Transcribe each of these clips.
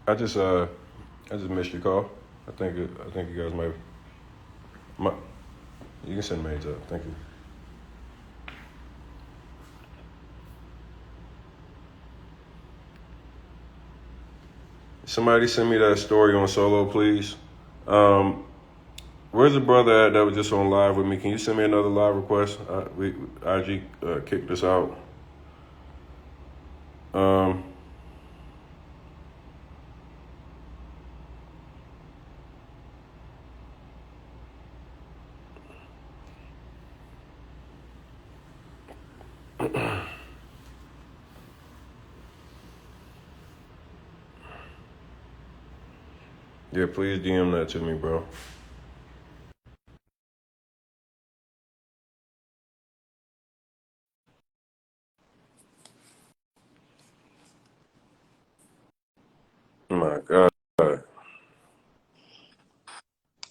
I just missed your call. I think you guys might. You can send maids up. Thank you. Somebody send me that story on Solo, please. Um, where's the brother at that was just on live with me? Can you send me another live request? We IG kicked us out. Um, yeah, please DM that to me, bro. Oh my God,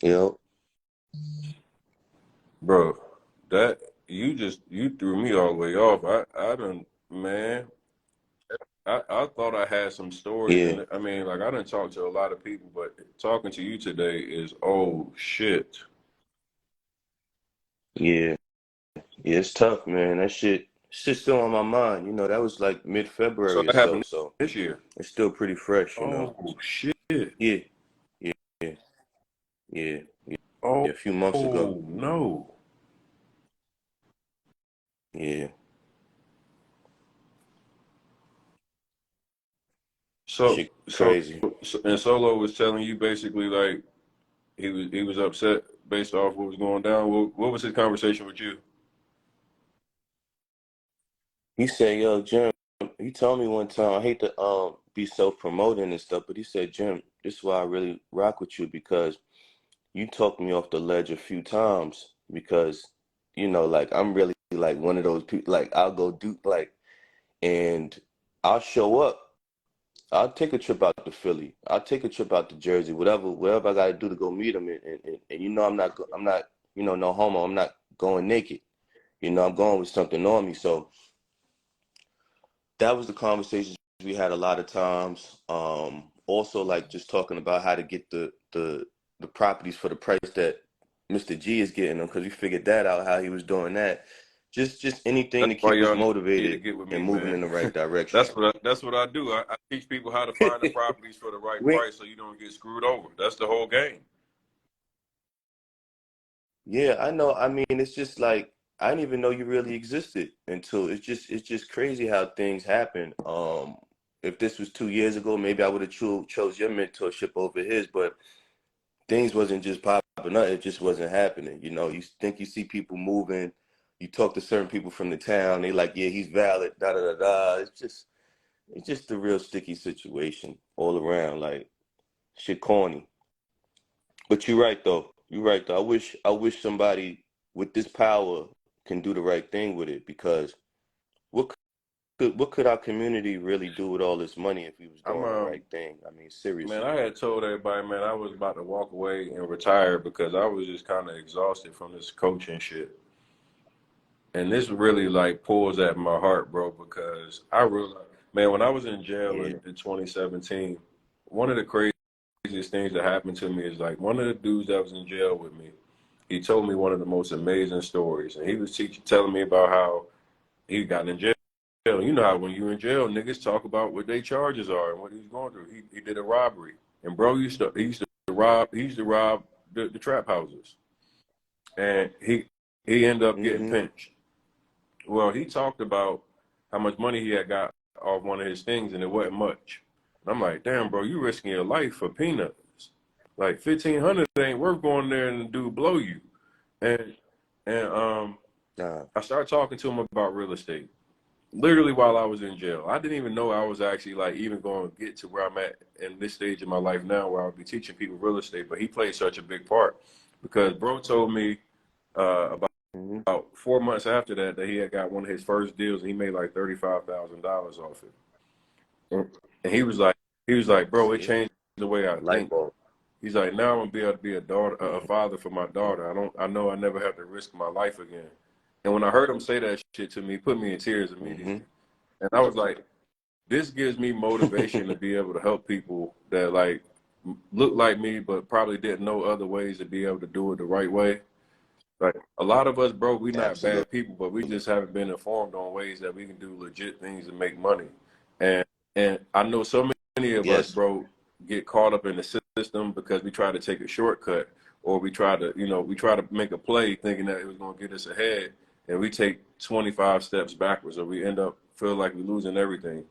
Yo, bro, that you threw me all the way off. I done man. I thought I had some stories, yeah, and I mean, like I didn't talk to a lot of people, but talking to you today is oh shit. yeah, yeah. It's tough, man. That shit's still on my mind. That was like So mid-February or that so, happened so this year. it's still pretty fresh. Oh shit. Yeah, yeah, yeah, yeah, Oh, yeah. A few months ago. oh no. Yeah, So shit so, crazy. and Solo was telling you basically like he was upset based off what was going down. What was his conversation with you? He said, "Yo, Jim." He told me one time. I hate to be self-promoting and stuff, but he said, "Jim, this is why I really rock with you because you talked me off the ledge a few times because like I'm really like one of those people. Like I'll go do like." And I'll show up. I'll take a trip out to Philly. I'll take a trip out to Jersey, whatever I got to do to go meet him. And I'm not, no homo. I'm not going naked. I'm going with something on me. So that was the conversations we had a lot of times. Also like just talking about how to get the properties for the price that Mr. G is getting them because we figured that out how he was doing that. Just anything That's to why keep us y'all need to motivated get with and me, moving man. in the right direction. That's what I do. I teach people how to find the properties for the right we price so you don't get screwed over. That's the whole game. Yeah, I know. I mean, it's just like I didn't even know you really existed until it's just crazy how things happen. If this was 2 years ago, maybe I would have chose your mentorship over his, but things wasn't just popping up. It just wasn't happening. You think you see people moving, you talk to certain people from the town, they like, yeah, he's valid, da da da da. It's just a real sticky situation all around, like shit corny. But you're right though. You're right though. I wish somebody with this power can do the right thing with it because what what could our community really do with all this money if we was I'm doing the right thing? I mean, Man, seriously. I had told everybody, man, I was about to walk away and retire because I was just kind of exhausted from this coaching shit. And this really like pulls at my heart, bro, because I realized, man, when I was in jail Yeah. in 2017, one of the craziest things that happened to me is like one of the dudes that was in jail with me, he told me one of the most amazing stories. And he was telling me about how he got in jail. You know how when you're in jail, niggas talk about what their charges are and what he's going through. He did a robbery. And bro he used to rob the trap houses. And he ended up getting Mm-hmm. pinched. Well, he talked about how much money he had got off one of his things, and it wasn't much. And I'm like, damn, bro, you risking your life for peanuts. Like 1,500 ain't worth going there and the dude blow you. And and Nah. I started talking to him about real estate. Literally while I was in jail. I didn't even know I was actually like even going to get to where I'm at in this stage of my life now, where I'll be teaching people real estate. But he played such a big part because bro told me about Mm-hmm. about 4 months after that he had got one of his first deals and he made like $35,000 off it. And he was like, bro, it See? changed the way I Light think. bulb. He's like, now I'm gonna be able to be a Mm-hmm. father for my daughter. I know I never have to risk my life again. And when I heard him say that shit to me, it put me in tears Mm-hmm. immediately. And I was like, this gives me motivation to be able to help people that like look like me, but probably didn't know other ways to be able to do it the right way. Like a lot of us, bro, we not Absolutely. bad people, but we just haven't been informed on ways that we can do legit things and make money. And and I know so many of us, Yes. bro, get caught up in the system because we try to take a shortcut or we try to, we try to make a play thinking that it was going to get us ahead, and we take 25 steps backwards, or we end up feel like we're losing everything.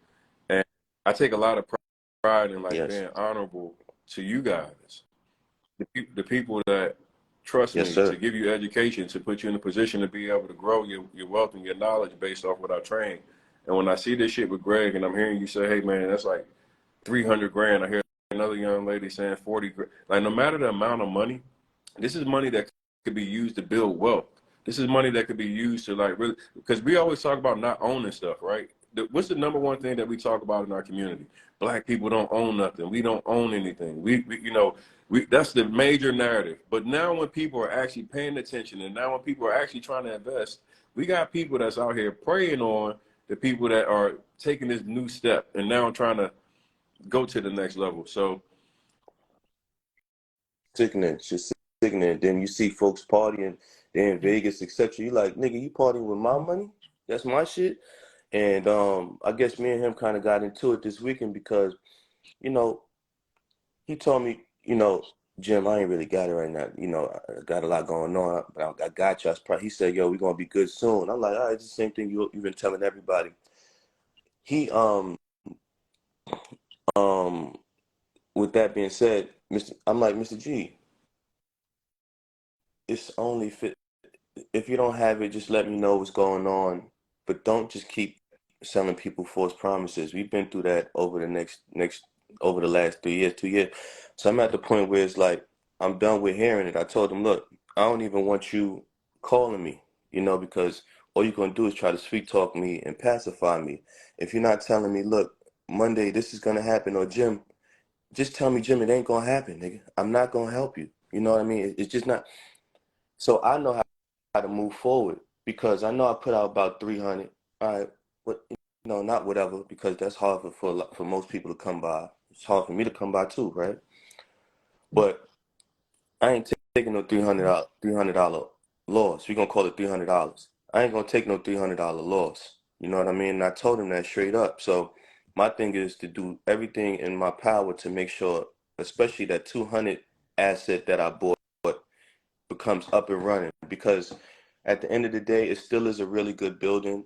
And I take a lot of pride in like Yes. being honorable to you guys, the people that trust Yes, me to sir. give you education, to put you in a position to be able to grow your wealth and your knowledge based off what I train. And when I see this shit with Greg and I'm hearing you say, hey man, that's like 300 grand. I hear another young lady saying 40 grand. Like no matter the amount of money, this is money that could be used to build wealth. This is money that could be used to like really, because we always talk about not owning stuff, right? What's the number one thing that we talk about in our community? Black people don't own nothing. We don't own anything. We that's the major narrative. But now when people are actually paying attention, and now when people are actually trying to invest, we got people that's out here preying on the people that are taking this new step and now trying to go to the next level. So Sickening. It's just sickening. Then you see folks partying, they're in Vegas, etc. You like, nigga, you partying with my money? That's my shit. And I guess me and him kind of got into it this weekend because, you know, he told me, Jim, I ain't really got it right now. I got a lot going on, but I got you. He said, yo, we're gonna be good soon. I'm like, all right, it's the same thing you've been telling everybody. He um with that being said, I'm like, Mr. G, it's only fit. If you don't have it, just let me know what's going on. But don't just keep selling people false promises. We've been through that over the next over the last 3 years, 2 years. So I'm at the point where it's like I'm done with hearing it. I told him, look, I don't even want you calling me, because all you're gonna do is try to sweet talk me and pacify me. If you're not telling me, look, Monday this is gonna happen, or Jim, just tell me, Jim, it ain't gonna happen, nigga. I'm not gonna help you. You know what I mean? It's just not. So I know how to move forward because I know I put out about 300. All right, what not whatever, because that's hard for most people to come by. It's hard for me to come by too, right? But I ain't taking no $300 loss. We're gonna call it $300. I ain't gonna take no $300 loss. You know what I mean? And I told him that straight up. So my thing is to do everything in my power to make sure, especially that 200 asset that I bought becomes up and running, because at the end of the day, it still is a really good building.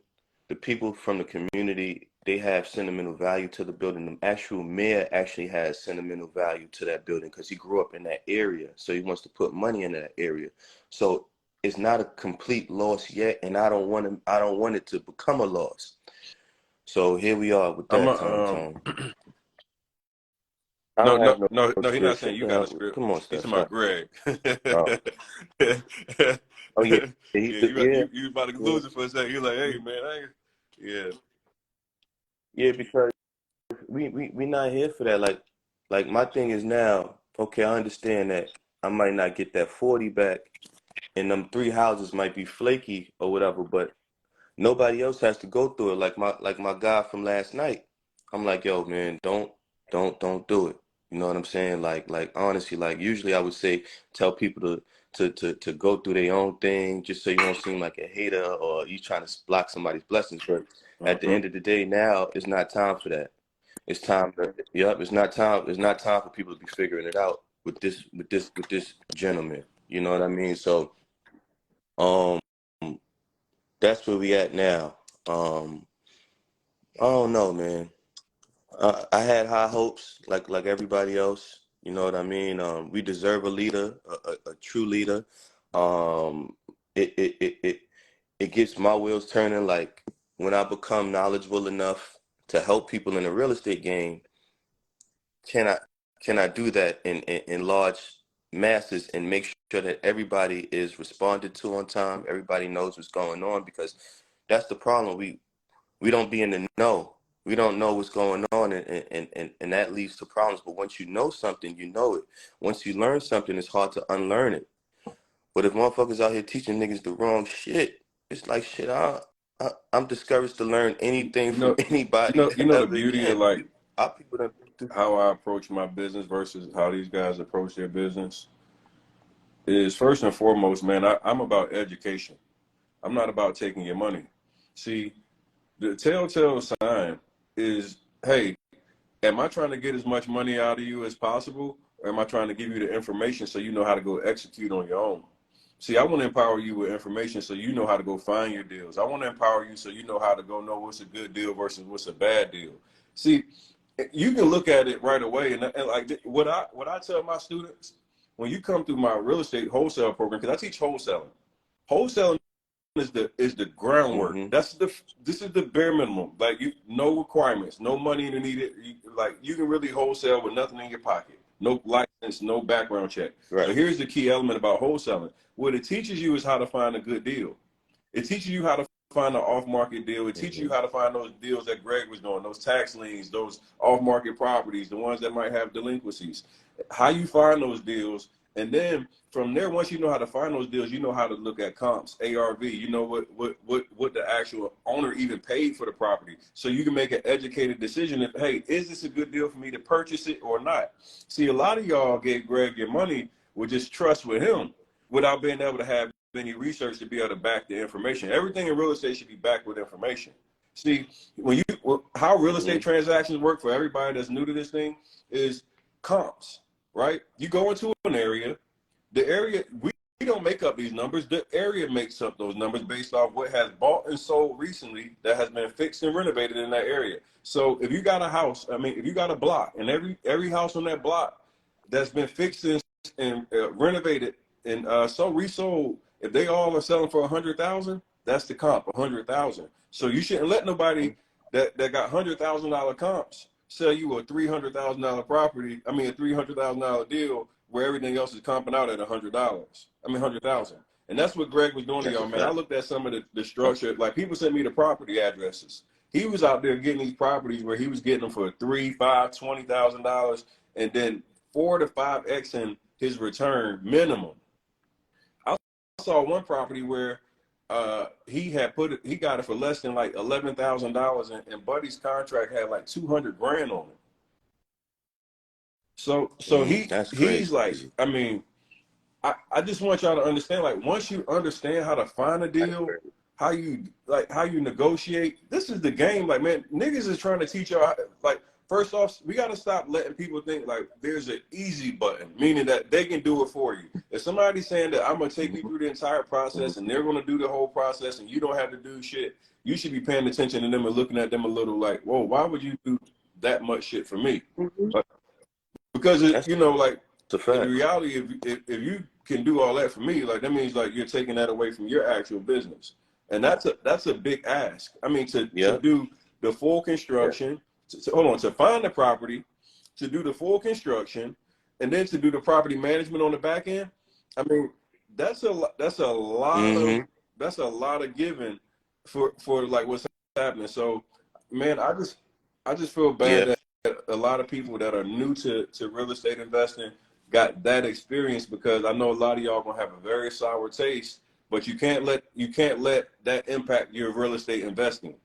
The people from the community, they have sentimental value to the building. The actual mayor actually has sentimental value to that building because he grew up in that area. So he wants to put money in that area. So it's not a complete loss yet, and I don't want it to become a loss. So here we are with I'm that, a Tone. I no, don't no, have no, no, no no. He's not script. saying Shut you the got a hell. script. Come on, He's Steph. talking about Stop. Greg. Oh, oh yeah. He, Yeah, yeah. you about to Yeah. lose it for a second. You're like, hey man, yeah. Yeah, because we not here for that. Like my thing is now, okay, I understand that I might not get that 40 back, and them three houses might be flaky or whatever, but nobody else has to go through it. Like my guy from last night. I'm like, yo, man, don't do it. You know what I'm saying? Like honestly, like usually I would say tell people to go through their own thing just so you don't seem like a hater or you trying to block somebody's blessings. But at the Hmm. end of the day, now it's not time for that. It's time to, yep, it's not time. It's not time for people to be figuring it out with this gentleman. You know what I mean? So, um, that's where we at now. Um, I don't know, man. I had high hopes, like everybody else. You know what I mean? We deserve a leader, a true leader. Um, it, it it it it gets my wheels turning. Like when I become knowledgeable enough to help people in the real estate game, can I can I do that in large masses and make sure that everybody is responded to on time, everybody knows what's going on, because that's the problem. We don't be in the know. We don't know what's going on, and that leads to problems. But once you know something, you know it. Once you learn something, it's hard to unlearn it. But if motherfuckers out here teaching niggas the wrong shit, it's like shit. I'm discouraged to learn anything You from know, anybody the ever beauty of again. like Our people done been through. how I approach my business versus how these guys approach their business is first and foremost, man, I'm about education. I'm not about taking your money. See, the telltale sign is, hey, am I trying to get as much money out of you as possible? Or am I trying to give you the information so you know how to go execute on your own? See, I want to empower you with information so you know how to go find your deals. I want to empower you so you know how to go know what's a good deal versus what's a bad deal. See, you can look at it right away. And like what I tell my students, when you come through my real estate wholesale program, because I teach wholesaling. Wholesaling is the groundwork. Mm-hmm. This is the bare minimum. Like you, no requirements, no money to need it. Like you can really wholesale with nothing in your pocket, no license, no background check. Right. But here's the key element about wholesaling: what it teaches you is how to find a good deal. It teaches you how to find an off-market deal. It teaches you Mm-hmm. how to find those deals that Greg was doing, those tax liens, those off-market properties, the ones that might have delinquencies. How you find those deals, and then from there, once you know how to find those deals, you know how to look at comps, ARV. You know what the actual owner even paid for the property, so you can make an educated decision. If hey, is this a good deal for me to purchase it or not? See, a lot of y'all gave Greg your money with just trust with him, without being able to have any research to be able to back the information. Everything in real estate should be backed with information. See, how real estate Mm-hmm. transactions work for everybody that's new to this thing is comps, right? You go into an area, the area we don't make up these numbers. The area makes up those numbers based off what has bought and sold recently that has been fixed and renovated in that area. So if you got a house, I mean, if you got a block, and every house on that block that's been fixed and renovated and so resold, if they all are selling for 100,000, that's the comp, 100,000. So you shouldn't let nobody that got $100,000 comps sell you a $300,000 property. I mean, a $300,000 deal where everything else is comping out at $100. I mean, 100,000. And that's what Greg was doing to That's a y'all, man. I fact. looked at some of the structure. Like people sent me the property addresses. He was out there getting these properties where he was getting them for $3, $5, $20,000, and then 4 to 5x in his return minimum. I saw one property where he got it for less than like $11,000, and Buddy's contract had like 200 grand on it. So That's he's like, crazy. I mean, I just want y'all to understand, like, once you understand how to find a That's deal, crazy. how you negotiate, this is the game. Like, man, niggas is trying to teach y'all, like, first off, we got to stop letting people think like there's an easy button, meaning that they can do it for you. If somebody's saying that I'm going to take you Mm-hmm. through the entire process and they're going to do the whole process and you don't have to do shit, you should be paying attention to them and looking at them a little like, whoa, why would you do that much shit for me? Mm-hmm. Because That's like a in fact. reality, if you can do all that for me, like that means like you're taking that away from your actual business, and that's a big ask. I mean, to Yeah. do the full Yeah. construction, hold on, to find the property, to do the full construction, and then to do the property management on the back end. I mean, that's a lot of Mm-hmm. giving for like what's happening. So, man, I just feel bad Yeah. that a lot of people that are new to real estate investing got that experience, because I know a lot of y'all gonna have a very sour taste, but you can't let that impact your real estate investing.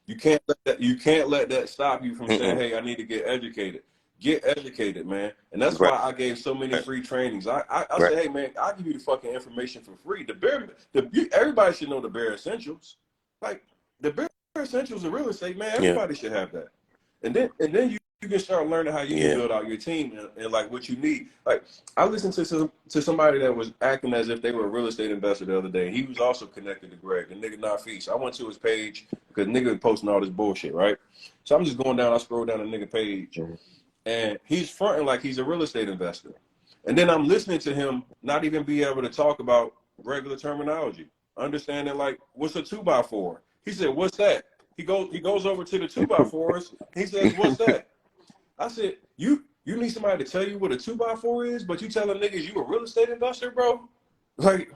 You can't let that stop you from saying, Mm-mm. hey, I need to get educated. Get educated, man. And that's Right. why I gave so many Right. free trainings. I Right. said, hey man, I'll give you the fucking information for free. Everybody should know the bare essentials. Like the bare essentials of real estate, man, Yeah. everybody should have that. And then you can start learning how you can Yeah. build out your team and like what you need. Like I listened to somebody that was acting as if they were a real estate investor the other day. He was also connected to Greg, the nigga Nafis. I went to his page because nigga posting all this bullshit, right? So I'm just going down, I scroll down the nigga page, Mhm. and he's fronting like he's a real estate investor. And then I'm listening to him not even be able to talk about regular terminology, understanding like what's a 2x4. He said, "What's that?" He goes over to the 2x4s. He says, "What's that?" I said, "You need somebody to tell you what a 2x4 is, but you telling niggas you a real estate investor, bro? Like,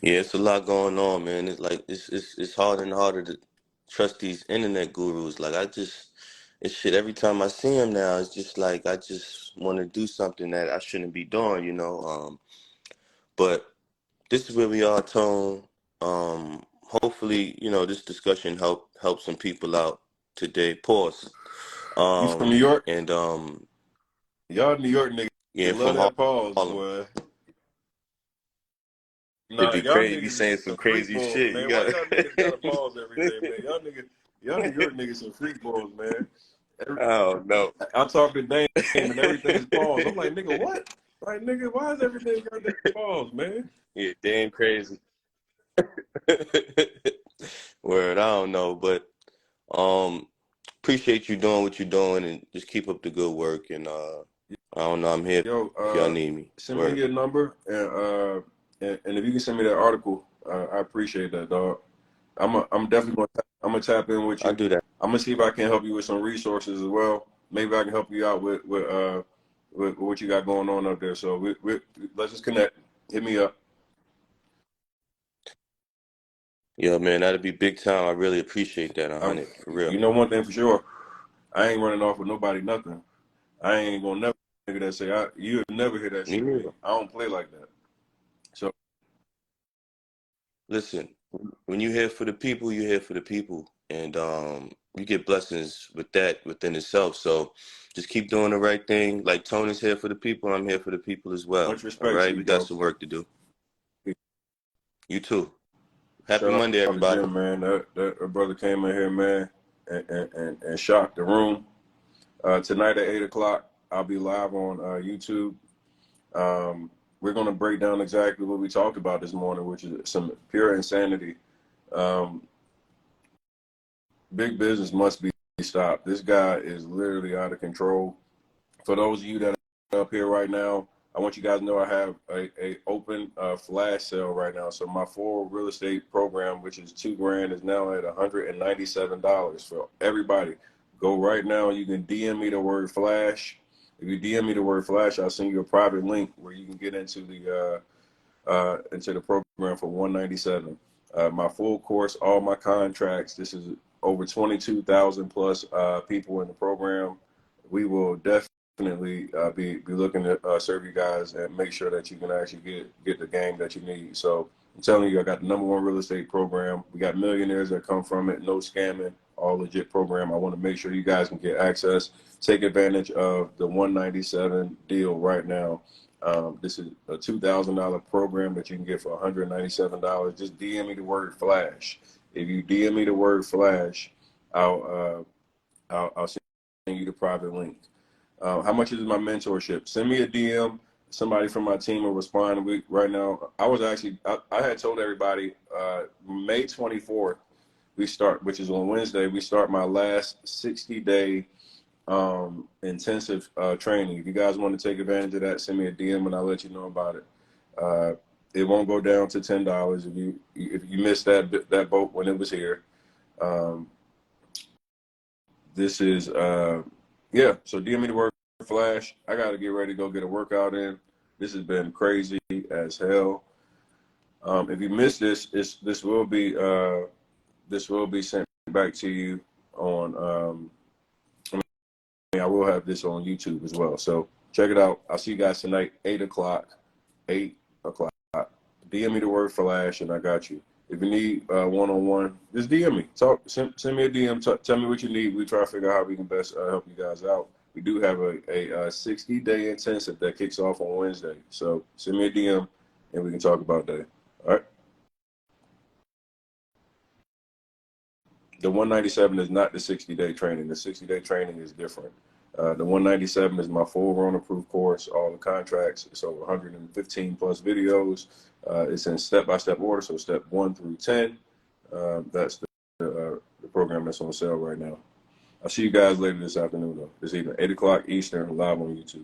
Yeah, it's a lot going on, man. It's like it's harder and harder to trust these internet gurus. Like it's shit. Every time I see him now, it's just like I just want to do something that I shouldn't be doing, you know. But this is where we are, Tone. Hopefully, this discussion help some people out today. Pause. You from New York? And Y'all New York niggas yeah, love from that pause, Harlem. boy. It'd Nah, be y'all crazy. You be niggas is saying some some freak crazy balls, shit. You man. Why got. y'all niggas gotta pause every day, man? Y'all New York niggas some freak balls, man. Oh no. I talk to Dame and everything is paused. I'm like, nigga, what? Like, nigga, why is everything got that pause, man? Yeah, damn crazy. Word, I don't know, but um, appreciate you doing what you're doing, and just keep up the good work. And I don't know, I'm here Yo, if y'all need me. send me Word, your number and if you can send me that article, I appreciate that, dog. I'm definitely gonna tap in with I'll you. do that. I'm gonna see if I can help you with some resources as well. Maybe I can help you out with what you got going on up there. So let's just connect. Hit me up. Yo, man, that'd be big time. I really appreciate that, I'm, 100 for real. you know one thing for sure. I ain't running off with nobody, nothing. I ain't gonna never nigga that say you'll never hear that Me shit from me. neither. I don't play like that. So Listen, when you're here for the people, you're here for the people, and you get blessings with that within itself. So just keep doing the right thing. Like Tony's here for the people, I'm here for the people as well. much All respect to right, you, we got bro. some work to do. You too. Happy Shout Monday, out to everybody. Jim, man. That brother came in here, man, and shocked the room. Tonight at 8 o'clock, I'll be live on YouTube. We're gonna break down exactly what we talked about this morning, which is some pure insanity. Um, big business must be stopped. This guy is literally out of control. For those of you that are up here right now, I want you guys to know I have a open flash sale right now. So my full real estate program, which is $2,000, is now at $197 for everybody. Go right now. You can DM me the word flash. If you DM me the word flash, I'll send you a private link where you can get into the program for 197. My full course, all my contracts. This is over 22,000 plus people in the program. We will definitely be looking to serve you guys and make sure that you can actually get the game that you need. So I'm telling you, I got the #1 real estate program. We got millionaires that come from it. No scamming, all legit program. I want to make sure you guys can get access. Take advantage of the 197 deal right now. This is a $2,000 program that you can get for $197. Just DM me the word flash. If you DM me the word flash, I'll I'll send you the private link. How much is my mentorship? Send me a DM. Somebody from my team will respond. Right now, I had told everybody May 24th we start, which is on Wednesday. We start my last 60-day intensive training. If you guys want to take advantage of that, send me a DM and I'll let you know about it. Uh, it won't go down to $10 if you missed that boat when it was here. Um, this is yeah. So DM me the word flash. I got to get ready to go get a workout in. This has been crazy as hell. If you missed this will be sent back to you on I will have this on YouTube as well. So check it out. I'll see you guys tonight, 8 o'clock. 8 o'clock. DM me the word flash and I got you. If you need one-on-one, just DM me. Send me a DM. Tell me what you need. We try to figure out how we can best help you guys out. We do have a 60-day intensive that kicks off on Wednesday. So send me a DM and we can talk about that. All right. The 197 is not the 60-day training. The 60-day training is different. The 197 is my full Rona-proof course, all the contracts. It's over 115 plus videos. It's in step-by-step order, so step 1 through 10. That's the program that's on sale right now. I'll see you guys later this afternoon, though. This evening, 8 o'clock Eastern, live on YouTube.